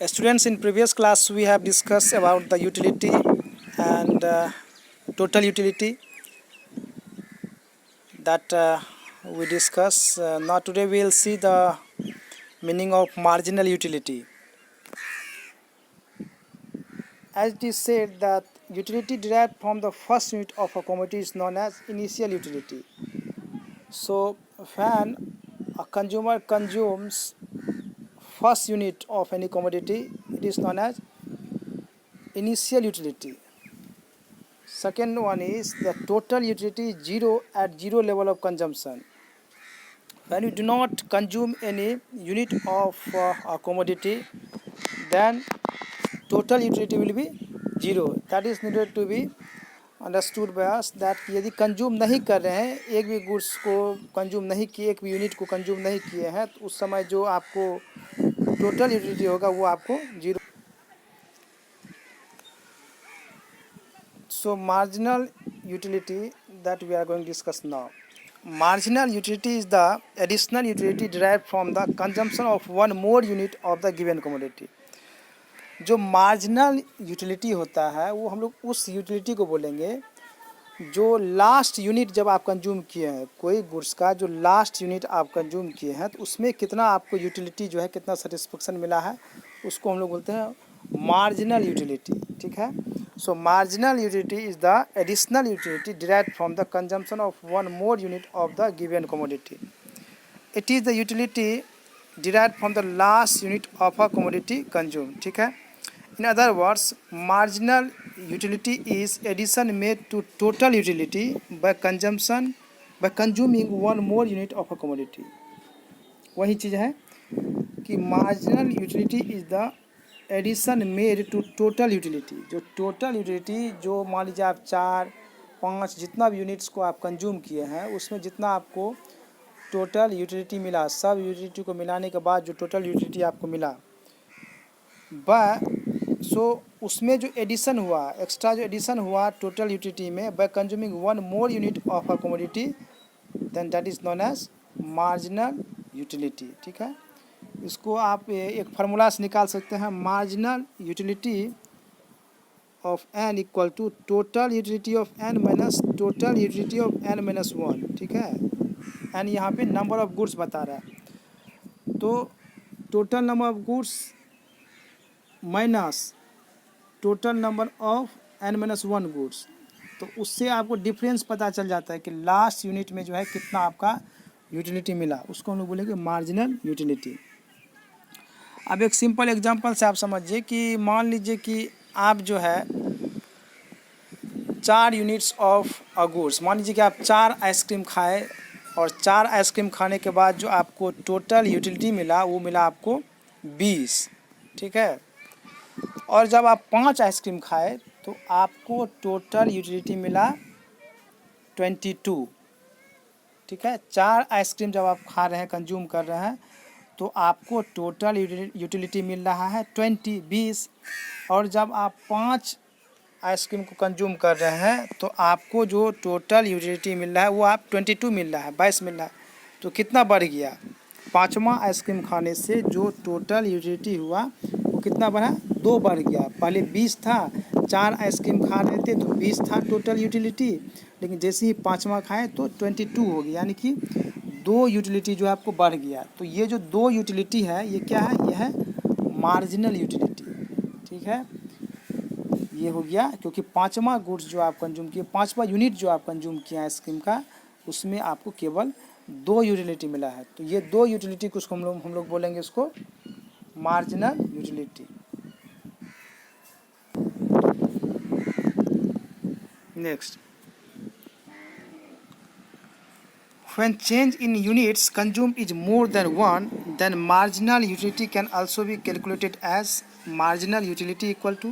Students, in previous class we have discussed about the utility and total utility that we discuss. Now today we will see the meaning of marginal utility. As it is said that utility derived from the first unit of a commodity is known as initial utility. So when a consumer consumes first unit of any commodity, it is known as initial utility. Second one is the total utility is zero at zero level of consumption. When you do not consume any unit of a commodity, then total utility will be zero. That is needed to be understood by us that कि यदि consume नहीं कर रहे हैं, एक भी goods को consume नहीं किए, एक भी यूनिट को कंज्यूम नहीं किए हैं, तो उस समय जो आपको टोटल यूटिलिटी होगा वो आपको zero. So marginal utility that we are going to discuss now. Marginal utility is the additional utility derived from the consumption of one more unit of the given commodity. जो marginal utility होता है वो हम लोग उस utility को बोलेंगे जो लास्ट यूनिट जब आप कंज्यूम किए हैं, कोई गुड्स का जो लास्ट यूनिट आप कंज्यूम किए हैं तो उसमें कितना आपको यूटिलिटी जो है, कितना सेटिस्फेक्शन मिला है, उसको हम लोग बोलते हैं मार्जिनल यूटिलिटी. ठीक है. So marginal utility is the additional utility derived from the consumption of one more unit of the given commodity. It is the utility derived from the last unit of a commodity consumed. ठीक है. In other words, marginal utility is addition made to total utility by consuming one more unit of a commodity. वही चीज़ है कि marginal utility is the addition made to total utility. जो total utility जो मान लीजिए आप 4-5 जितना भी यूनिट्स को आप कंज्यूम किए हैं, उसमें जितना आपको टोटल यूटिलिटी मिला, सब यूटिलिटी को मिलाने के बाद जो टोटल यूटिलिटी आपको मिला, उसमें जो एडिशन हुआ, एक्स्ट्रा जो एडिशन हुआ टोटल यूटिलिटी में by consuming one more unit of a commodity, then that is known as marginal utility. ठीक है. इसको आप एक फार्मूला से निकाल सकते हैं. Marginal utility of n equal to total utility of N minus total utility of N minus 1. ठीक है. एन यहाँ पे नंबर ऑफ गुड्स बता रहा है, तो total number of goods minus total number of N minus 1 goods, तो उससे आपको डिफरेंस पता चल जाता है कि लास्ट यूनिट में जो है कितना आपका यूटिलिटी मिला. उसको हम लोग बोलेंगे मार्जिनल यूटिलिटी. अब एक सिंपल एग्जांपल से आप समझिए कि मान लीजिए कि आप जो है 4 यूनिट्स ऑफ अ गुड्स, मान लीजिए कि आप 4 आइसक्रीम खाए और 4 आइसक्रीम खाने के बाद जो आपको टोटल यूटिलिटी मिला वो मिला आपको 20. ठीक है. और जब आप 5 आइसक्रीम खाए तो आपको टोटल यूटिलिटी मिला 22. ठीक है. 4 आइसक्रीम जब आप खा रहे हैं, कंज्यूम कर रहे हैं, तो आपको टोटल यूटिलिटी मिल रहा है 20. और जब आप 5 आइसक्रीम को कंज्यूम कर रहे हैं तो आपको जो टोटल यूटिलिटी मिल रहा है वो आप 22 मिल रहा है, 22 मिल रहा है. तो कितना बढ़ गया? 5वां आइसक्रीम खाने से जो टोटल यूटिलिटी हुआ वो कितना बढ़ा? 2 बढ़ गया. पहले 20 था, 4 आइसक्रीम खा रहे थे तो 20 था टोटल यूटिलिटी, लेकिन जैसे ही 5वां खाए तो 22 हो गया, यानी कि 2 यूटिलिटी जो है आपको बढ़ गया. तो ये जो 2 यूटिलिटी है ये क्या है? ये है मार्जिनल यूटिलिटी. ठीक है. ये हो गया क्योंकि 5वां गुड्स जो आप कंज्यूम किए, 5वां यूनिट जो आप कंज्यूम किए आइसक्रीम का, उसमें आपको केवल 2 यूटिलिटी मिला है. तो ये 2 यूटिलिटी को हम लोग बोलेंगे उसको marginal utility. Next, when change in units consumed is more than 1, then marginal utility can also be calculated as marginal utility equal to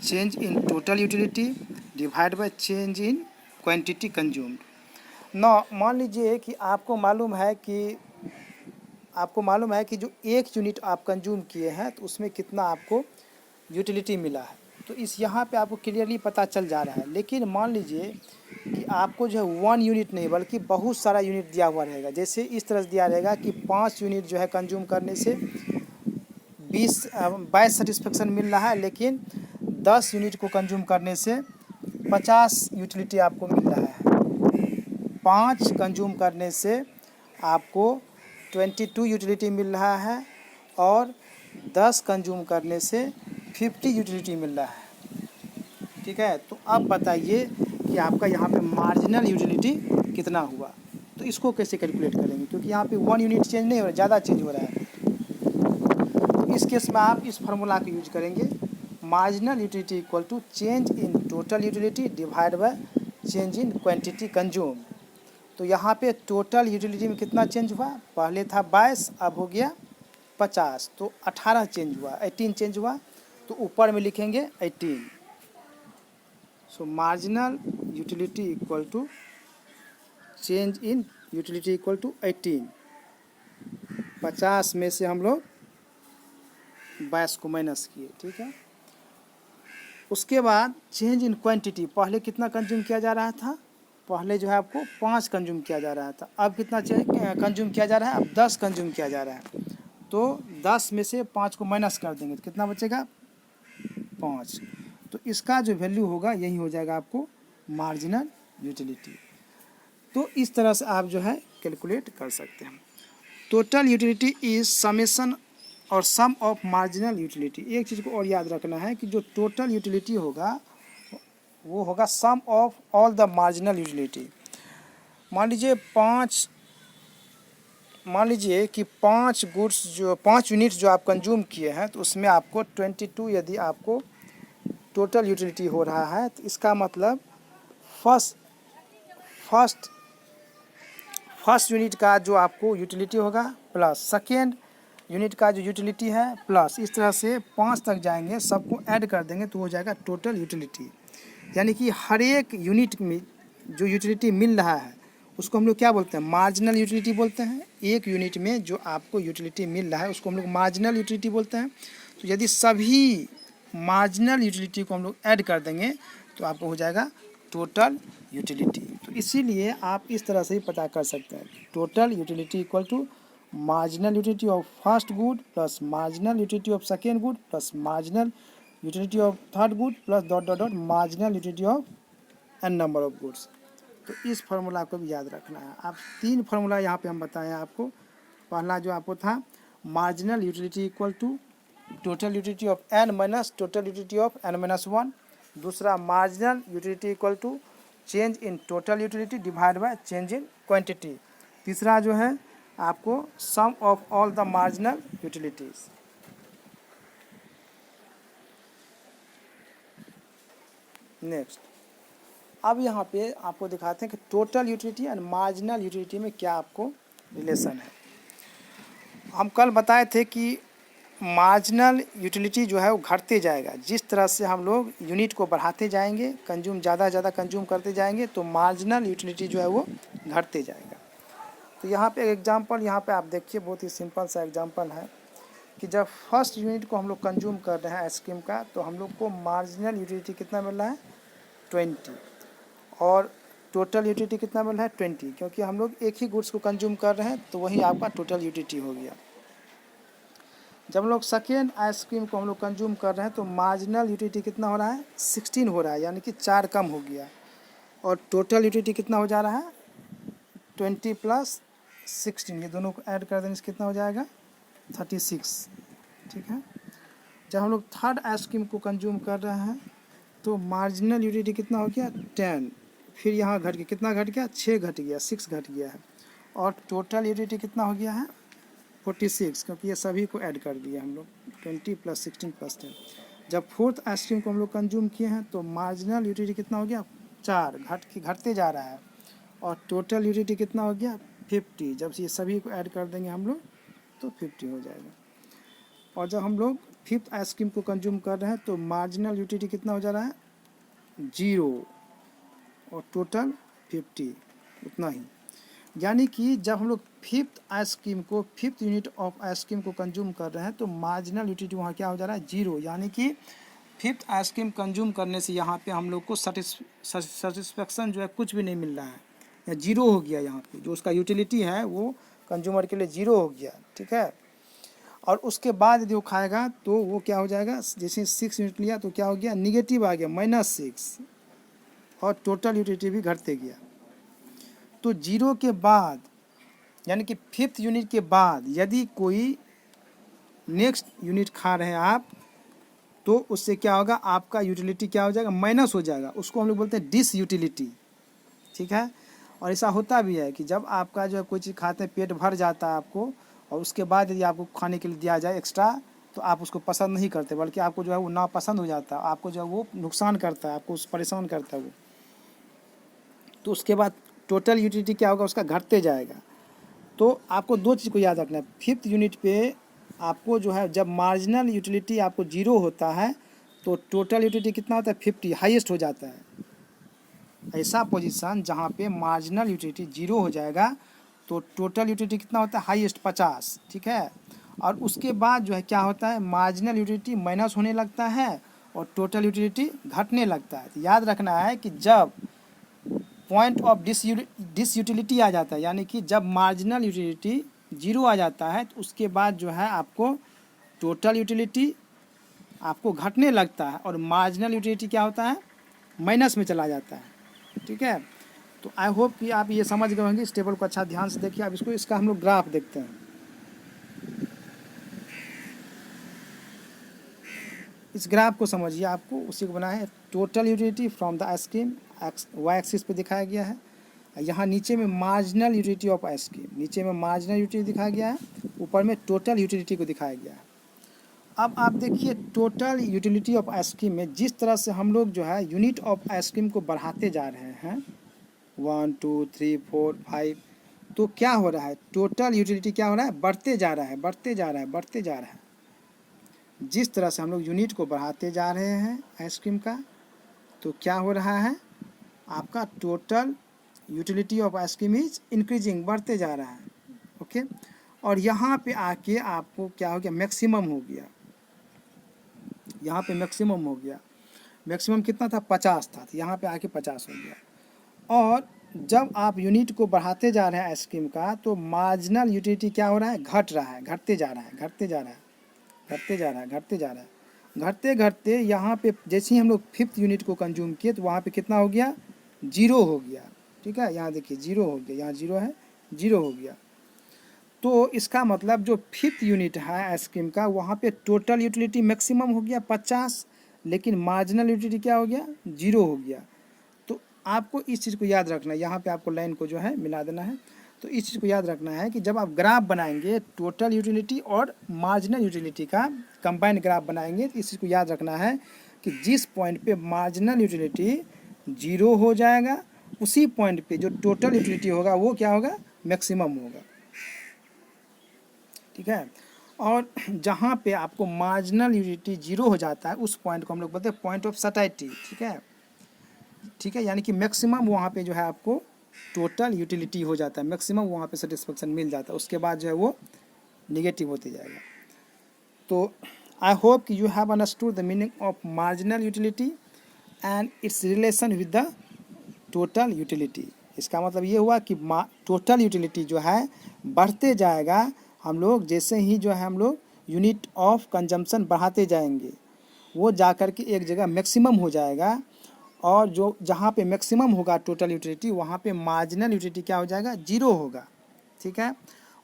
change in total utility divided by change in quantity consumed. now मान लीजिए कि आपको मालूम है कि जो 1 unit आप consume किए हैं तो उसमें कितना आपको यूटिलिटी मिला है. तो इस यहाँ पे आपको क्लियरली पता चल जा रहा है. लेकिन मान लीजिए कि आपको जो है 1 यूनिट नहीं बल्कि बहुत सारा यूनिट दिया हुआ रहेगा. जैसे इस तरह से दिया रहेगा कि 5 यूनिट जो है कंज्यूम करने से 22 सेटिस्फेक्शन मिल रहा है, लेकिन 10 यूनिट को कंज्यूम करने से 50 यूटिलिटी आपको मिल रहा है। 5 कंज्यूम करने से आपको 22 यूटिलिटी मिल रहा है और 10 कंज्यूम करने से 50 यूटिलिटी मिल रहा है। ठीक है, तो अब बताइए कि आपका यहाँ पे मार्जिनल यूटिलिटी कितना हुआ। तो इसको कैसे कैलकुलेट करेंगे, क्योंकि यहाँ पे 1 यूनिट चेंज नहीं हो रहा है, ज़्यादा चेंज हो रहा है। तो इस केस में आप इस फार्मूला को यूज करेंगे, marginal utility equal to change in total utility divide by change in quantity consume. तो यहाँ पे टोटल यूटिलिटी में कितना चेंज हुआ, पहले था 22, अब हो गया 50, तो 18 चेंज हुआ, 18 चेंज हुआ। तो ऊपर में लिखेंगे 18। So marginal utility equal to change in utility equal to 18। 50 में से हम लोग 22 को माइनस किए। ठीक है, उसके बाद चेंज इन क्वांटिटी, पहले कितना कंज्यूम किया जा रहा था, पहले जो है आपको 5 कंज्यूम किया जा रहा था, अब कितना कंज्यूम किया जा रहा है, अब 10 कंज्यूम किया जा रहा है। तो 10 में से 5 को माइनस कर देंगे तो कितना बचेगा, 5। तो इसका जो वैल्यू होगा यही हो जाएगा आपको मार्जिनल यूटिलिटी। तो इस तरह से आप जो है कैलकुलेट कर सकते हैं। टोटल यूटिलिटी इज समेशन और सम ऑफ मार्जिनल यूटिलिटी। एक चीज़ को और याद रखना है कि जो टोटल यूटिलिटी होगा वो होगा sum of all the marginal utility. मान लीजिए कि 5 गुड्स जो 5 यूनिट जो आप कंज्यूम किए हैं, तो उसमें आपको 22 यदि आपको टोटल यूटिलिटी हो रहा है, तो इसका मतलब फर्स्ट यूनिट का जो आपको यूटिलिटी होगा प्लस सेकेंड यूनिट का जो यूटिलिटी है प्लस, इस तरह से 5 तक जाएंगे, सबको ऐड कर देंगे तो हो जाएगा टोटल यूटिलिटी। यानी कि हर एक यूनिट में जो यूटिलिटी मिल रहा है उसको हम लोग क्या बोलते हैं, मार्जिनल यूटिलिटी बोलते हैं। एक यूनिट में जो आपको यूटिलिटी मिल रहा है उसको हम लोग मार्जिनल यूटिलिटी बोलते हैं। तो यदि सभी मार्जिनल यूटिलिटी को हम लोग ऐड कर देंगे तो आपको हो जाएगा टोटल यूटिलिटी। तो इसीलिए आप इस तरह से ही पता कर सकते हैं, total utility equal to marginal utility of first good plus marginal utility of second good plus marginal utility of third good plus dot dot dot marginal utility of n number of goods. तो इस formula को भी याद रखना है। आप 3 formula यहाँ पे हम बताएं आपको। पहला जो आपको था marginal utility equal to total utility of N minus total utility of N minus 1। दूसरा marginal utility equal to change in total utility divide by change in quantity. तीसरा जो है आपको sum of all the marginal utilities. Next, अब यहाँ पे आपको दिखाते हैं कि total utility and marginal utility में क्या आपको रिलेशन है। हम कल बताए थे कि मार्जिनल यूटिलिटी जो है वो घटते जाएगा। जिस तरह से हम लोग यूनिट को बढ़ाते जाएंगे, ज़्यादा कंज्यूम करते जाएंगे, तो मार्जिनल यूटिलिटी जो है वो घटते जाएगा। तो यहाँ पे एग्जांपल यहाँ पे आप देखिए, बहुत ही सिंपल सा एग्जांपल है कि जब फर्स्ट यूनिट को हम लोग कंज्यूम कर रहे हैं आइसक्रीम का, तो हम लोग को मार्जिनल यूटिलिटी कितना मिल रहा है, 20, और टोटल यूटिलिटी कितना मिल रहा है, 20, क्योंकि हम लोग एक ही गुड्स को कंज्यूम कर रहे हैं, तो वही आपका टोटल यूटिलिटी हो गया। जब हम लोग सेकेंड आइसक्रीम को हम लोग कंज्यूम कर रहे हैं, तो मार्जिनल यूटिलिटी कितना हो रहा है, 16 हो रहा है, यानी कि 4 कम हो गया, और टोटल यूटिलिटी कितना हो जा रहा है, 20 प्लस 16, ये दोनों को ऐड कर देने से कितना हो जाएगा, 36। ठीक है, जब हम लोग थर्ड आइसक्रीम को कंज्यूम कर रहे हैं, तो मार्जिनल यूटिलिटी कितना हो गया, 10, फिर यहाँ घट गया, कितना घट गया, 6 घट गया, 6 घट गया है, और टोटल यूटिलिटी कितना हो गया है, 46, क्योंकि ये सभी को ऐड कर दिया हम लोग, 20 प्लस 16 प्लस 10। जब फोर्थ आइसक्रीम को हम लोग कंज्यूम किए हैं, तो मार्जिनल यूटिलिटी कितना हो गया, 4, घटते जा रहा है, और टोटल यूटिलिटी कितना हो गया, 50। जब ये सभी को ऐड कर देंगे हम लोग तो 50 हो जाएगा। और जब हम लोग फिफ्थ आइसक्रीम को कंज्यूम कर रहे हैं, तो मार्जिनल यूटिलिटी कितना हो जा रहा है, 0, और टोटल 50, उतना ही। यानी कि जब हम लोग फिफ्थ यूनिट ऑफ आइसक्रीम को कंज्यूम कर रहे हैं, तो मार्जिनल यूटिलिटी वहाँ क्या हो जा रहा है, 0, यानी कि फिफ्थ आइसक्रीम कंज्यूम करने से यहाँ पे हम लोग को सेटिस्फेक्शन जो है कुछ भी नहीं मिल रहा है, या 0 हो गया। यहाँ पे जो उसका यूटिलिटी है वो कंज्यूमर के लिए 0 हो गया। ठीक है, और उसके बाद यदि वो खाएगा तो वो क्या हो जाएगा, जैसे 6 यूनिट लिया तो क्या हो गया, निगेटिव आ गया -6, और टोटल यूटिलिटी भी घटते गया। तो 0 के बाद यानी कि 5th यूनिट के बाद यदि कोई नेक्स्ट यूनिट खा रहे हैं आप, तो उससे क्या होगा, आपका यूटिलिटी क्या हो जाएगा, माइनस हो जाएगा। उसको हम लोग बोलते हैं डिस यूटिलिटी, ठीक है। और ऐसा होता भी है कि जब आपका जो है कोई चीज़ खाते हैं पेट भर जाता है आपको, और उसके बाद यदि आपको खाने के लिए दिया जाए एक्स्ट्रा, तो आप उसको पसंद नहीं करते, बल्कि आपको जो है वो नापसंद हो जाता है, आपको जो है वो नुकसान करता है, आपको परेशान करता है वो। तो उसके बाद टोटल यूटिलिटी क्या होगा, उसका घटते जाएगा। तो आपको 2 चीज़ को याद रखना है। 5th यूनिट पे आपको जो है जब मार्जिनल यूटिलिटी आपको 0 होता है तो टोटल यूटिलिटी कितना होता है, 50 हाईएस्ट हो जाता है। ऐसा पोजीशन जहाँ पे मार्जिनल यूटिलिटी 0 हो जाएगा तो टोटल यूटिलिटी कितना होता है, हाईएस्ट 50, ठीक है। और उसके बाद जो है क्या होता है, मार्जिनल यूटिलिटी माइनस होने लगता है और टोटल यूटिलिटी घटने लगता है। तो याद रखना है कि जब पॉइंट ऑफ डिस यूटिलिटी आ जाता है, यानी कि जब मार्जिनल यूटिलिटी 0 आ जाता है, तो उसके बाद जो है आपको टोटल यूटिलिटी आपको घटने लगता है और मार्जिनल यूटिलिटी क्या होता है, माइनस में चला जाता है, ठीक है। तो आई होप कि आप ये समझ गए होंगे। इस टेबल को अच्छा ध्यान से देखिए। अब इसका हम लोग ग्राफ देखते हैं। इस ग्राफ को समझिए, आपको उसी को बनाया है। Total utility from the ice cream Y axis पे दिखाया गया है। यहाँ नीचे में मार्जिनल यूटिलिटी ऑफ आइसक्रीम, नीचे में मार्जिनल यूटिलिटी दिखाया गया है, ऊपर में टोटल यूटिलिटी को दिखाया गया है। अब आप देखिए टोटल यूटिलिटी ऑफ आइसक्रीम में जिस तरह से हम लोग जो है यूनिट ऑफ आइसक्रीम को बढ़ाते जा रहे हैं, 1 2 3 4 5, तो क्या हो रहा है, टोटल यूटिलिटी क्या हो रहा है, बढ़ते जा रहा है, बढ़ते जा रहा है, बढ़ते जा रहा है। जिस तरह से हम लोग यूनिट को बढ़ाते जा रहे हैं आइसक्रीम का, तो क्या हो रहा है, आपका total utility of ice cream is increasing, बढ़ते जा रहा है, ओके। और यहाँ पे आके आपको क्या हो गया, मैक्सिमम हो गया। यहाँ पे मैक्सिमम हो गया। मैक्सिमम कितना था, 50 था, तो यहाँ पे आके 50 हो गया। और जब आप यूनिट को बढ़ाते जा रहे हैं आइसक्रीम का, तो मार्जिनल यूटिलिटी क्या हो रहा है, घट रहा है, घटते जा रहा है, घटते जा रहा है, घटते जा रहा है, घटते जा रहा है। घटते घटते यहाँ पे जैसे ही हम लोग 5th यूनिट को कंज्यूम किए, तो वहाँ पे कितना हो गया, 0 हो गया, ठीक है। यहाँ देखिए 0 हो गया, यहाँ 0 है, 0 हो गया। तो इसका मतलब जो 5th यूनिट है आइसक्रीम का, वहाँ पे टोटल यूटिलिटी मैक्सिमम हो गया 50, लेकिन मार्जिनल यूटिलिटी क्या हो गया, 0 हो गया। तो आपको इस चीज़ को याद रखना है, यहाँ पे आपको लाइन को जो है मिला देना है। तो इस चीज़ को याद रखना है कि जब आप ग्राफ बनाएंगे टोटल यूटिलिटी और मार्जिनल यूटिलिटी का कंबाइंड ग्राफ बनाएंगे, तो इस चीज़ को याद रखना है कि जिस पॉइंट पे मार्जिनल यूटिलिटी 0 हो जाएगा, उसी पॉइंट पे जो टोटल यूटिलिटी होगा वो क्या होगा, मैक्सिमम होगा, ठीक है। और जहाँ पे आपको मार्जिनल यूटिलिटी 0 हो जाता है, उस पॉइंट को हम लोग बोलते हैं पॉइंट ऑफ सैटिस्फैक्शन, ठीक है, ठीक है। यानी कि मैक्सिमम वहाँ पे जो है आपको टोटल यूटिलिटी हो जाता है, मैक्सिमम वहाँ पे सेटिस्फेक्शन मिल जाता है, उसके बाद जो है वो निगेटिव होते जाएगा। तो आई होप कि you have understood the meaning of marginal utility and it's relation with the total utility. इसका मतलब ये हुआ कि टोटल यूटिलिटी जो है बढ़ते जाएगा, हम लोग जैसे ही जो है हम लोग यूनिट ऑफ कंजम्पशन बढ़ाते जाएंगे, वो जा कर के एक जगह मैक्सिमम हो जाएगा। और जो जहाँ पे मैक्सिमम होगा टोटल यूटिलिटी, वहाँ पे मार्जिनल यूटिलिटी क्या हो जाएगा, 0 होगा, ठीक है।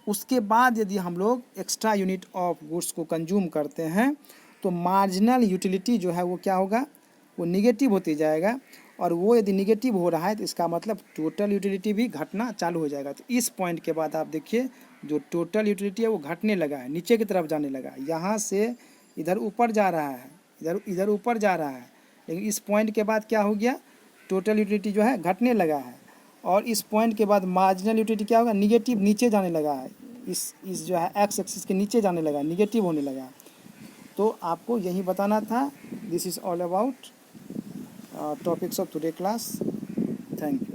उसके बाद यदि हम लोग एक्स्ट्रा यूनिट ऑफ गुड्स को कंज्यूम करते हैं, तो मार्जिनल यूटिलिटी जो है वो क्या होगा, वो निगेटिव होती जाएगा। और वो यदि निगेटिव हो रहा है तो इसका मतलब टोटल यूटिलिटी भी घटना चालू हो जाएगा। तो इस पॉइंट के बाद आप देखिए जो टोटल यूटिलिटी है वो घटने लगा है, नीचे की तरफ जाने लगा, यहाँ से इधर ऊपर जा रहा है, इधर ऊपर जा रहा है। लेकिन इस पॉइंट के बाद क्या हो गया, टोटल यूटिलिटी जो है घटने लगा है। और इस पॉइंट के बाद मार्जिनल यूटिलिटी क्या होगा, निगेटिव नीचे जाने लगा है, इस जो है एक्स एक्सिस के नीचे जाने लगा, निगेटिव होने लगा। तो आपको यही बताना था। This is all about topics of today class. Thank you.